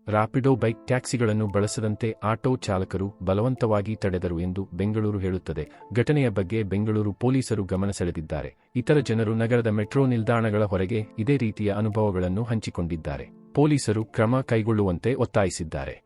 Rapido bike ಟ್ಯಾಕ್ಸಿಗಳನ್ನು ಬಳಸದಂತೆ auto ಚಾಲಕರು ಬಲವಂತವಾಗಿ ತಡೆದರು ಎಂದು ಬೆಂಗಳೂರು ಹೇಳುತ್ತದೆ. ಘಟನೆಯ ಬಗ್ಗೆ ಬೆಂಗಳೂರು ಪೊಲೀಸರು ಗಮನ ಸೆಳೆದಿದ್ದಾರೆ. ಇತರ ಜನರು ನಗರದ ಮೆಟ್ರೋ ನಿಲ್ದಾಣಗಳ ಹೊರಗೆ ಇದೇ ರೀತಿಯ ಅನುಭವಗಳನ್ನು ಹಂಚಿಕೊಂಡಿದ್ದಾರೆ. ಪೊಲೀಸರು ಕ್ರಮ ಕೈಗೊಳ್ಳುವಂತೆ ಒತ್ತಾಯಿಸಿದ್ದಾರೆ.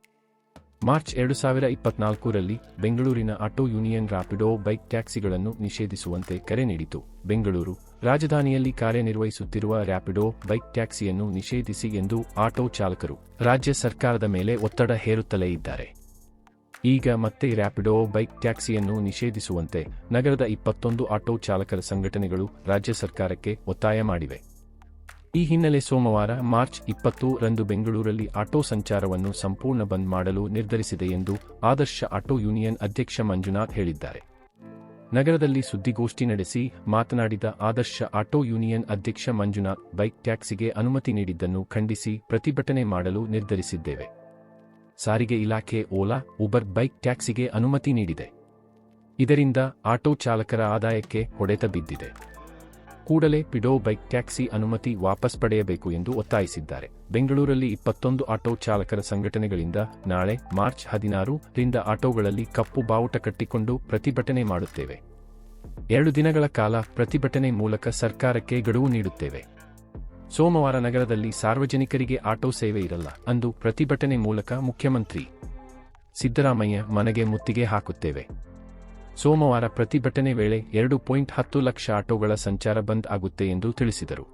ಮಾರ್ಚ್ 2024ರಲ್ಲಿ ಬೆಂಗಳೂರಿನ ಆಟೋ ಯೂನಿಯನ್ ರಾಪಿಡೋ ಬೈಕ್ ಟ್ಯಾಕ್ಸಿಗಳನ್ನು ನಿಷೇಧಿಸುವಂತೆ ಕರೆ ನೀಡಿತು. ಬೆಂಗಳೂರು ರಾಜಧಾನಿಯಲ್ಲಿ ಕಾರ್ಯನಿರ್ವಹಿಸುತ್ತಿರುವ ರ್ಯಾಪಿಡೋ ಬೈಕ್ ಟ್ಯಾಕ್ಸಿಯನ್ನು ನಿಷೇಧಿಸಿ ಎಂದು ಆಟೋ ಚಾಲಕರು ರಾಜ್ಯ ಸರ್ಕಾರದ ಮೇಲೆ ಒತ್ತಡ ಹೇರುತ್ತಲೇ ಇದ್ದಾರೆ. ಈಗ ಮತ್ತೆ ರ್ಯಾಪಿಡೋ ಬೈಕ್ ಟ್ಯಾಕ್ಸಿಯನ್ನು ನಿಷೇಧಿಸುವಂತೆ ನಗರದ 21 ಆಟೋ ಚಾಲಕರ ಸಂಘಟನೆಗಳು ರಾಜ್ಯ ಸರ್ಕಾರಕ್ಕೆ ಒತ್ತಾಯ ಮಾಡಿವೆ. ಈ ಹಿನ್ನೆಲೆ ಸೋಮವಾರ ಮಾರ್ಚ್ 20ರಂದು ಬೆಂಗಳೂರಲ್ಲಿ ಆಟೋ ಸಂಚಾರವನ್ನು ಸಂಪೂರ್ಣ ಬಂದ್ ಮಾಡಲು ನಿರ್ಧರಿಸಿದೆ ಎಂದು ಆದರ್ಶ ಆಟೋ ಯೂನಿಯನ್ ಅಧ್ಯಕ್ಷ ಮಂಜುನಾಥ್ ಹೇಳಿದ್ದಾರೆ. ನಗರದಲ್ಲಿ ಸುದ್ದಿಗೋಷ್ಠಿ ನಡೆಸಿ ಮಾತನಾಡಿದ ಆದರ್ಶ ಆಟೋ ಯೂನಿಯನ್ ಅಧ್ಯಕ್ಷ ಮಂಜುನಾಥ್, ಬೈಕ್ ಟ್ಯಾಕ್ಸಿಗೆ ಅನುಮತಿ ನೀಡಿದ್ದನ್ನು ಖಂಡಿಸಿ ಪ್ರತಿಭಟನೆ ಮಾಡಲು ನಿರ್ಧರಿಸಿದ್ದೇವೆ. ಸಾರಿಗೆ ಇಲಾಖೆ ಓಲಾ, ಉಬರ್ ಬೈಕ್ ಟ್ಯಾಕ್ಸಿಗೆ ಅನುಮತಿ ನೀಡಿದೆ. ಇದರಿಂದ ಆಟೋ ಚಾಲಕರ ಆದಾಯಕ್ಕೆ ಹೊಡೆತ ಬಿದ್ದಿದೆ. ಕೂಡಲೇ ಪಿಡೋ ಬೈಕ್ ಟ್ಯಾಕ್ಸಿ ಅನುಮತಿ ವಾಪಸ್ ಪಡೆಯಬೇಕು ಎಂದು ಒತ್ತಾಯಿಸಿದ್ದಾರೆ. ಬೆಂಗಳೂರಲ್ಲಿ 21 ಆಟೋ ಚಾಲಕರ ಸಂಘಟನೆಗಳಿಂದ ನಾಳೆ ಮಾರ್ಚ್ 16ರಿಂದ ಆಟೋಗಳಲ್ಲಿ ಕಪ್ಪು ಬಾವುಟ ಕಟ್ಟಿಕೊಂಡು ಪ್ರತಿಭಟನೆ ಮಾಡುತ್ತೇವೆ. 2 ದಿನಗಳ ಕಾಲ ಪ್ರತಿಭಟನೆ ಮೂಲಕ ಸರ್ಕಾರಕ್ಕೆ ಗಡುವು ನೀಡುತ್ತೇವೆ. ಸೋಮವಾರ ನಗರದಲ್ಲಿ ಸಾರ್ವಜನಿಕರಿಗೆ ಆಟೋ ಸೇವೆ ಇರಲ್ಲ. ಅಂದು ಪ್ರತಿಭಟನೆ ಮೂಲಕ ಮುಖ್ಯಮಂತ್ರಿ ಸಿದ್ದರಾಮಯ್ಯ ಮನೆಗೆ ಮುತ್ತಿಗೆ ಹಾಕುತ್ತೇವೆ. ಸೋಮವಾರ ಪ್ರತಿಭಟನೆ ವೇಳೆ 2.10 ಲಕ್ಷ ಆಟೋಗಳ ಸಂಚಾರ ಬಂದ್ ಆಗುತ್ತೆ ಎಂದು ತಿಳಿಸಿದರು.